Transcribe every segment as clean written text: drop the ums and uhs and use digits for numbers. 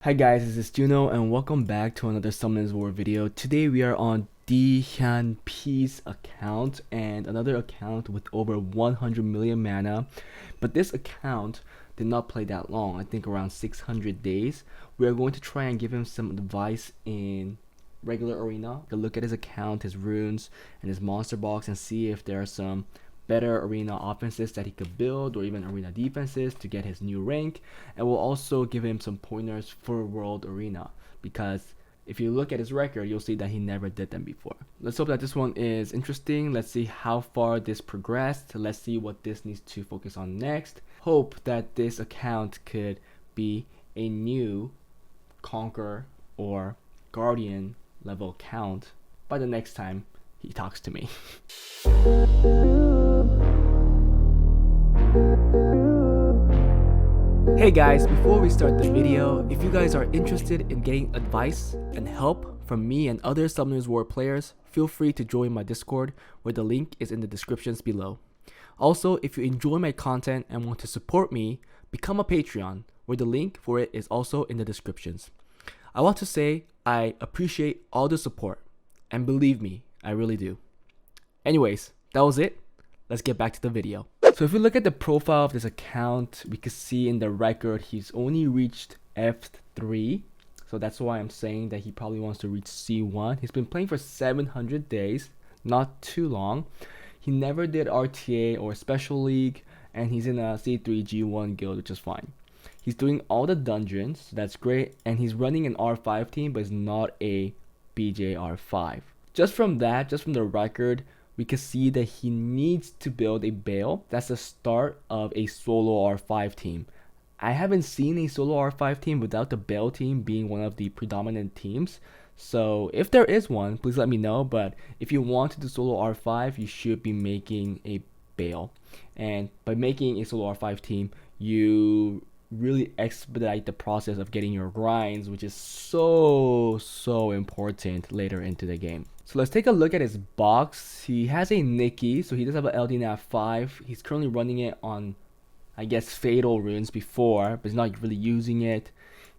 Hi guys, this is Juno and welcome back to another Summoners War video. Today we are on Hyun P's account and another account with over 100 million mana. But this account did not play that long, I think around 600 days. We are going to try and give him some advice in regular arena. Look at his account, his runes, and his monster box and see if there are some better arena offenses that he could build or even arena defenses to get his new rank, and we'll also give him some pointers for world arena because if you look at his record you'll see that he never did them before. Let's hope that this one is interesting. Let's see how far this progressed. Let's see what this needs to focus on next. Hope that this account could be a new Conquer or Guardian level account by the next time he talks to me. Hey guys, before we start the video, if you guys are interested in getting advice and help from me and other Summoners War players, feel free to join my Discord where the link is in the descriptions below. Also, if you enjoy my content and want to support me, become a Patreon where the link for it is also in the descriptions. I want to say I appreciate all the support, and believe me, I really do. Anyways, that was it. Let's get back to the video. So if we look at the profile of this account, we can see in the record he's only reached F3. So that's why I'm saying that he probably wants to reach C1. He's been playing for 700 days, not too long. He never did RTA or Special League, and he's in a C3 G1 guild, which is fine. He's doing all the dungeons, so that's great, and he's running an R5 team, but it's not a BJR5. Just from the record, we can see that he needs to build a Bale. That's the start of a solo R5 team. I haven't seen a solo R5 team without the Bale team being one of the predominant teams. So if there is one, please let me know. But if you want to do solo R5, you should be making a Bale. And by making a solo R5 team, you really expedite the process of getting your grinds, which is so important later into the game. So let's take a look at his box. He has a Nikki, so he does have an LDNAF 5. He's currently running it on, I guess, Fatal runes before, but he's not really using it.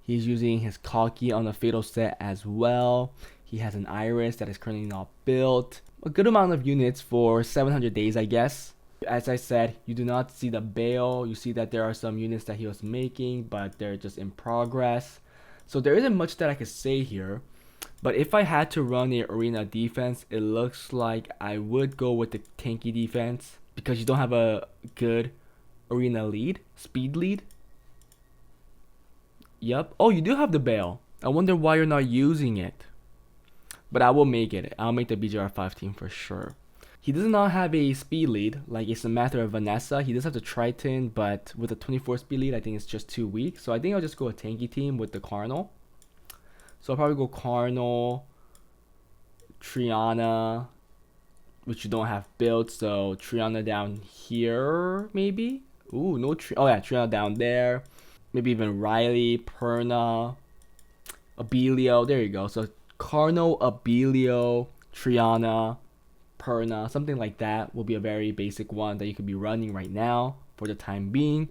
He's using his Kaki on the Fatal set as well. He has an Iris that is currently not built. A good amount of units for 700 days, I guess. As I said, you do not see the Bale. You see that there are some units that he was making, but they're just in progress. So there isn't much that I could say here. But if I had to run the arena defense, it looks like I would go with the tanky defense because you don't have a good arena lead, speed lead. Yep. Oh, you do have the Bale. I wonder why you're not using it. But I will make it. I'll make the BJR5 team for sure. He does not have a speed lead like a Samantha or Vanessa. He does have the Triton, but with a 24 speed lead, I think it's just too weak. So I think I'll just go a tanky team with the Cardinal. So I'll probably go Cardinal, Triana, which you don't have built. So Triana down here, maybe? Ooh, no oh yeah, Triana down there. Maybe even Riley, Perna, Abilio. There you go. So Cardinal, Abilio, Triana, Perna, something like that will be a very basic one that you could be running right now for the time being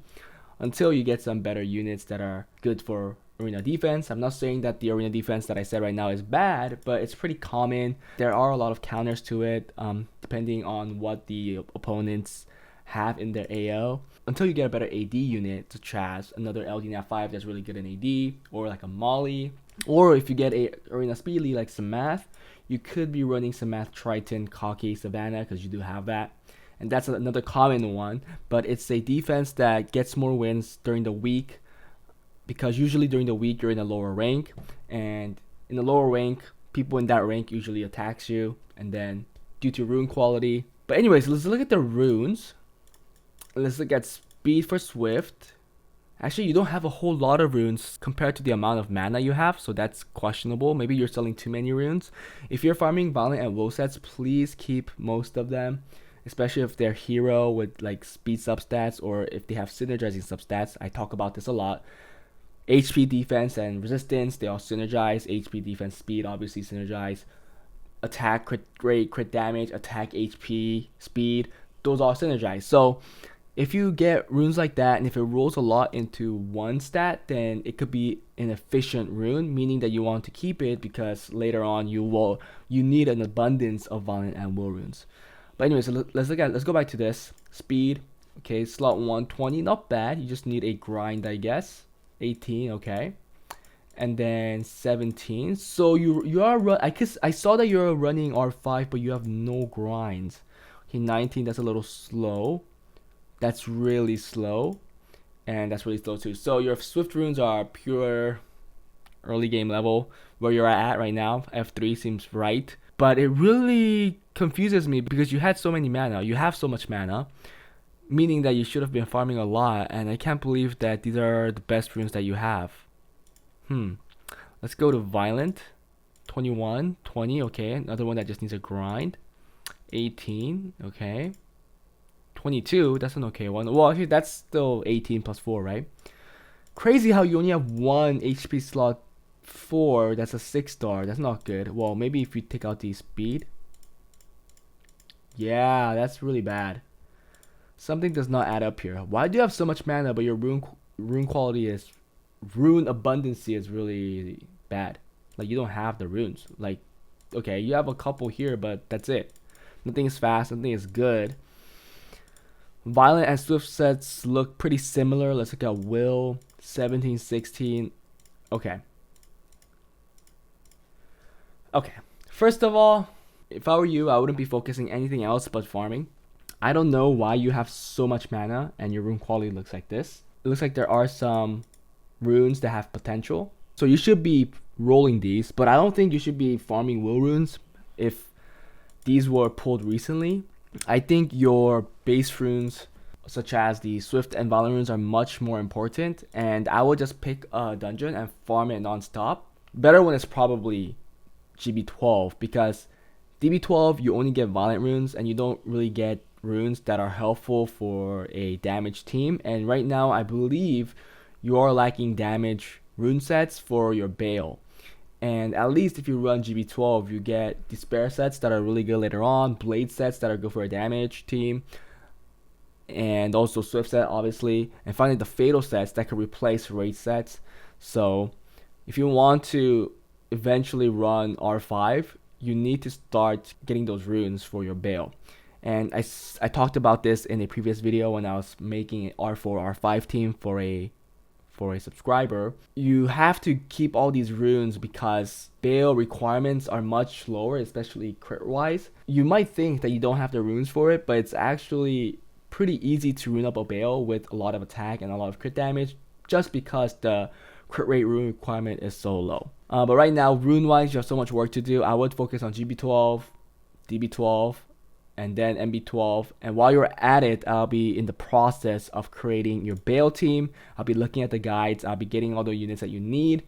until you get some better units that are good for arena defense. I'm not saying that the arena defense that I said right now is bad, but it's pretty common. There are a lot of counters to it depending on what the opponents have in their AO until you get a better AD unit such as another LDNAF 5 that's really good in AD, or like a Molly, or if you get a arena speed lead like Samath, you could be running Samath, Triton, Kaki, Savannah because you do have that. And that's another common one, but it's a defense that gets more wins during the week because usually during the week you're in a lower rank, and in the lower rank, people in that rank usually attacks you, and then due to rune quality. But anyways, let's look at the runes. Let's look at speed for Swift. Actually, you don't have a whole lot of runes compared to the amount of mana you have, so that's questionable. Maybe you're selling too many runes. If you're farming Violent and Woe sets, please keep most of them, especially if they're hero with like speed substats or if they have synergizing substats. I talk about this a lot. HP defense and resistance, they all synergize. HP defense speed obviously synergize. Attack crit rate, crit damage, attack HP, speed, those all synergize. So If you get runes like that, and if it rolls a lot into one stat, then it could be an efficient rune, meaning that you want to keep it because later on you need an abundance of violent and will runes. But anyway, so let's go back to this speed. Okay, slot 120, not bad. You just need a grind, I guess. 18, okay, and then 17. So you are I saw that you're running R5, but you have no grinds. Okay, 19. That's a little slow. That's really slow, and that's really slow too. So your swift runes are pure early game level where you're at right now. F3 seems right, but it really confuses me because you had so many mana. You have so much mana, meaning that you should have been farming a lot, and I can't believe that these are the best runes that you have. Let's go to violent. 21, 20, okay, another one that just needs a grind. 18, okay. 22, that's an okay one. Well, actually, that's still 18 plus 4, right? Crazy how you only have one HP slot 4. That's a 6-star. That's not good. Well, maybe if you take out the speed. Yeah, that's really bad. Something does not add up here. Why do you have so much mana, but your rune quality is, rune abundancy is really bad? Like, you don't have the runes. Like, okay, you have a couple here, but that's it. Nothing is fast. Nothing is good. Violent and swift sets look pretty similar. Let's look at will. 17, 16. Okay. First of all, if I were you, I wouldn't be focusing anything else but farming. I don't know why you have so much mana and your rune quality looks like this. It looks like there are some runes that have potential. So you should be rolling these, but I don't think you should be farming will runes if these were pulled recently. I think your base runes, such as the swift and violent runes, are much more important, and I would just pick a dungeon and farm it non-stop. Better when it's probably GB12, because DB12 you only get violent runes and you don't really get runes that are helpful for a damage team, and right now I believe you are lacking damage rune sets for your Bale. And at least if you run GB12, you get despair sets that are really good later on, blade sets that are good for a damage team, and also swift set obviously, and finally the fatal sets that can replace rage sets. So if you want to eventually run R5, you need to start getting those runes for your Bale. And I talked about this in a previous video when I was making an R4 R5 team for a subscriber. You have to keep all these runes because Bale requirements are much lower, especially crit wise. You might think that you don't have the runes for it, but it's actually pretty easy to rune up a Bale with a lot of attack and a lot of crit damage, just because the crit rate rune requirement is so low. But right now, rune wise, you have so much work to do. I would focus on GB12, DB12, and then MB12, and while you're at it, I'll be in the process of creating your Bale team. I'll be looking at the guides, I'll be getting all the units that you need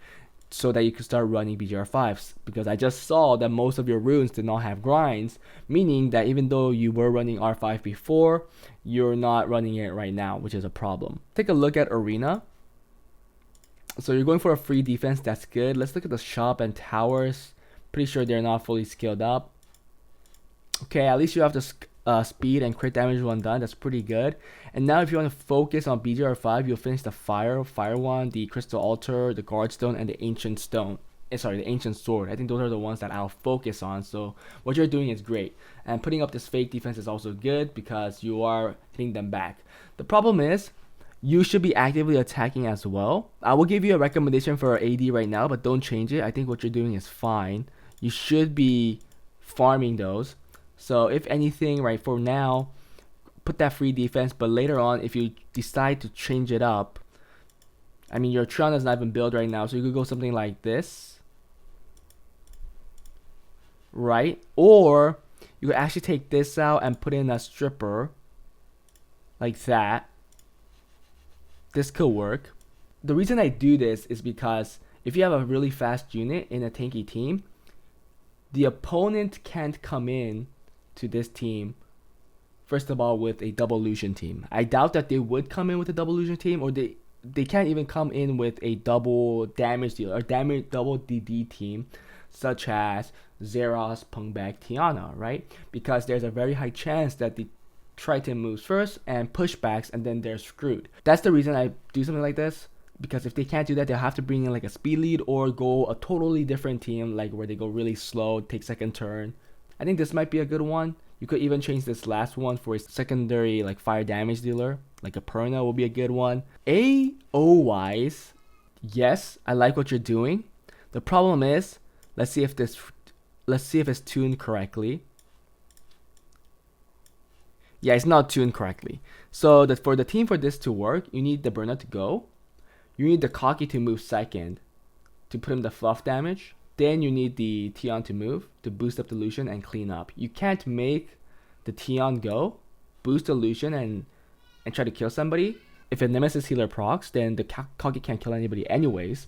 so that you can start running BGR5s, because I just saw that most of your runes did not have grinds, meaning that even though you were running R5 before, you're not running it right now, which is a problem. Take a look at Arena. So you're going for a free defense, that's good. Let's look at the shop and towers. Pretty sure they're not fully scaled up. Okay, at least you have the speed and crit damage one done. That's pretty good. And now if you want to focus on BGR5, you'll finish the fire one, the crystal altar, the guard stone, and the ancient stone. The ancient sword. I think those are the ones that I'll focus on. So what you're doing is great. And putting up this fake defense is also good because you are hitting them back. The problem is, you should be actively attacking as well. I will give you a recommendation for AD right now, but don't change it. I think what you're doing is fine. You should be farming those. So if anything, right, for now, put that free defense, but later on, if you decide to change it up, I mean, your Triana is not even built right now, so you could go something like this, right? Or you could actually take this out and put in a stripper, like that. This could work. The reason I do this is because if you have a really fast unit in a tanky team, the opponent can't come in to this team, first of all, with a double illusion team. I doubt that they would come in with a double illusion team, or they can't even come in with a double damage dealer or double DD team, such as Zeros, Pungbag, Tiana, right? Because there's a very high chance that the Triton moves first and pushbacks, and then they're screwed. That's the reason I do something like this, because if they can't do that, they'll have to bring in like a speed lead or go a totally different team, like where they go really slow, take second turn. I think this might be a good one. You could even change this last one for a secondary like fire damage dealer, like a Perna will be a good one. AO wise, yes, I like what you're doing. The problem is, let's see if it's tuned correctly. Yeah, it's not tuned correctly. So for the team for this to work, you need the Burner to go. You need the Cocky to move second to put him the fluff damage. Then you need the Tion to move to boost up the Lucian and clean up. You can't make the Tion go, boost the Lucian and try to kill somebody. If a Nemesis healer procs, then the Cocky can't kill anybody anyways.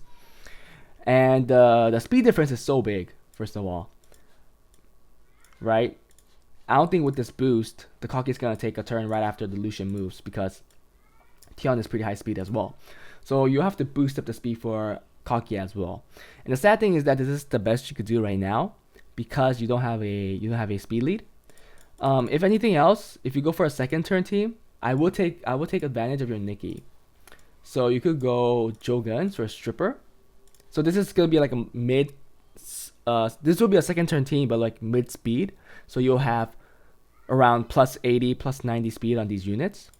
And the speed difference is so big, first of all. Right? I don't think with this boost, the Cocky is going to take a turn right after the Lucian moves, because Tion is pretty high speed as well. So you have to boost up the speed for Cocky as well. And the sad thing is that this is the best you could do right now, because you don't have a speed lead. If anything else, if you go for a second turn team, I will take advantage of your Nikki. So you could go Joe Guns for a stripper. So this is gonna be like a mid. This will be a second turn team, but like mid speed. So you'll have around plus 80, plus 90 speed on these units.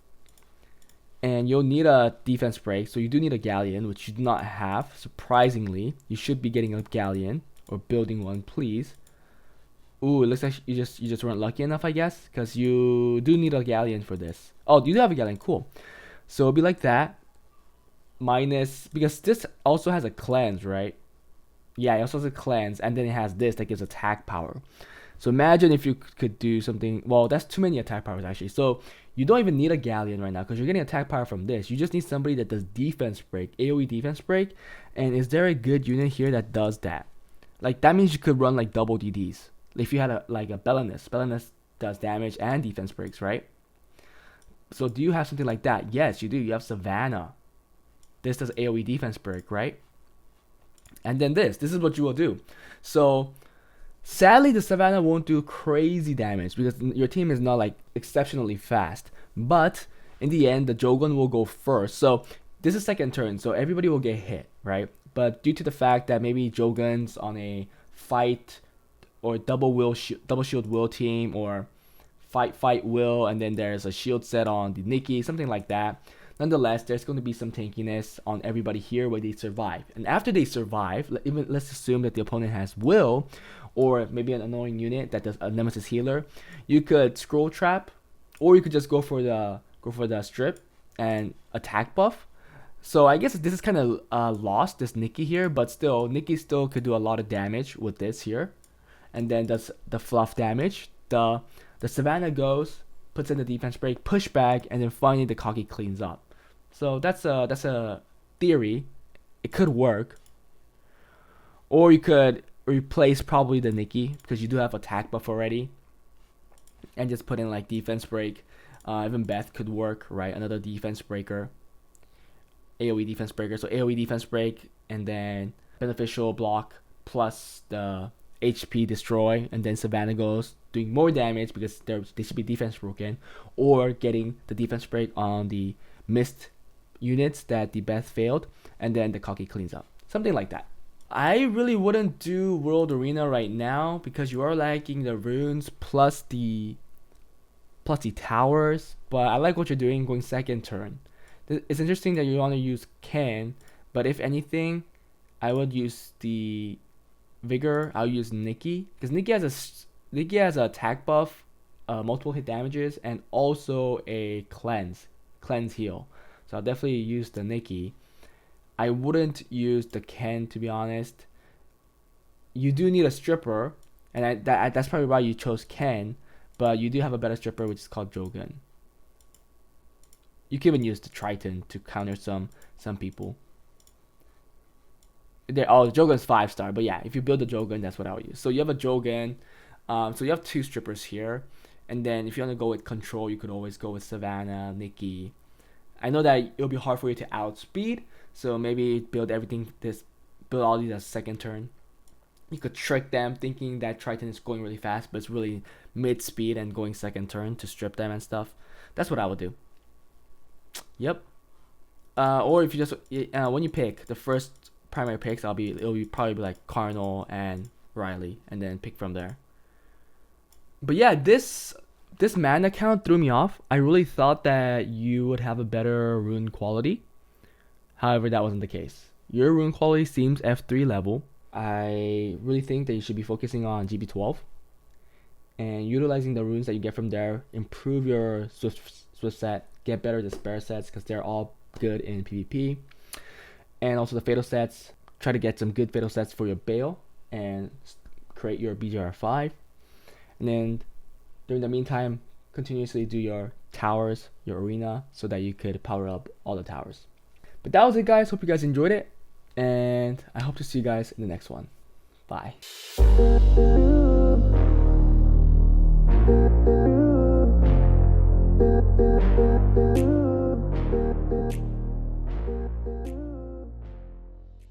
And you'll need a defense break, so you do need a Galleon, which you do not have. Surprisingly, you should be getting a Galleon or building one, please. Ooh, it looks like you just weren't lucky enough, I guess, because you do need a Galleon for this. Oh, you do have a Galleon, cool. So it'll be like that. Minus, because this also has a cleanse, right? Yeah, it also has a cleanse, and then it has this that gives attack power. So imagine if you could do something. Well, that's too many attack powers actually. So you don't even need a Galleon right now, because you're getting attack power from this. You just need somebody that does defense break, AoE defense break. And is there a good unit here that does that? Like, that means you could run like double DDs. If you had a Belenus. Belenus does damage and defense breaks, right? So do you have something like that? Yes, you do. You have Savannah. This does AoE defense break, right? And then this is what you will do. So sadly, the Savannah won't do crazy damage because your team is not like exceptionally fast. But in the end, the Jogun will go first. So this is second turn, so everybody will get hit, right? But due to the fact that maybe Jogun's on a fight or double shield will team, or fight will, and then there's a shield set on the Nikki, something like that. Nonetheless, there's going to be some tankiness on everybody here where they survive. And after they survive, let's assume that the opponent has will, or maybe an annoying unit that does a Nemesis healer. You could scroll trap, or you could just go for the strip and attack buff. So I guess this is kind of lost, this Nikki here, but still, Nikki still could do a lot of damage with this here. And then does the fluff damage. The Savannah goes, puts in the defense break, push back, and then finally the Cocky cleans up. So that's a theory. It could work. Or you could replace probably the Nikki, because you do have attack buff already, and just put in like defense break. Even Beth could work, right? Another defense breaker. AoE defense breaker. So AoE defense break, and then beneficial block plus the HP destroy, and then Savannah goes doing more damage because they should be defense broken, or getting the defense break on the missed units that the Beth failed, and then the Cocky cleans up. Something like that. I really wouldn't do World Arena right now because you are lacking the runes plus the towers, but I like what you're doing going second turn. It's interesting that you want to use Ken, but if anything, I would use the Vigor. I'll use Nikki, because Nikki has an attack buff, multiple hit damages, and also a cleanse heal. So I'll definitely use the Nikki. I wouldn't use the Ken, to be honest. You do need a stripper, and that's probably why you chose Ken, but you do have a better stripper, which is called Jogun. You can even use the Triton to counter some people. Jogun's 5-star, but yeah, if you build a Jogun, that's what I would use. So you have a Jogun, so you have 2 strippers here, and then if you want to go with control, you could always go with Savannah, Nikki. I know that it'll be hard for you to outspeed, so maybe build all these as second turn. You could trick them thinking that Triton is going really fast, but it's really mid speed and going second turn to strip them and stuff. That's what I would do. Yep. Or if you just when you pick the first primary picks, it'll be probably like Cardinal and Riley, and then pick from there. But yeah, this mana count threw me off. I really thought that you would have a better rune quality. However, that wasn't the case. Your rune quality seems F3 level. I really think that you should be focusing on GB12 and utilizing the runes that you get from there. Improve your Swift set, get better Despair sets because they're all good in PvP, and also the Fatal sets. Try to get some good Fatal sets for your Bale and create your BGR5. And then during the meantime, continuously do your towers, your arena, so that you could power up all the towers. But that was it, guys. Hope you guys enjoyed it, and I hope to see you guys in the next one. Bye.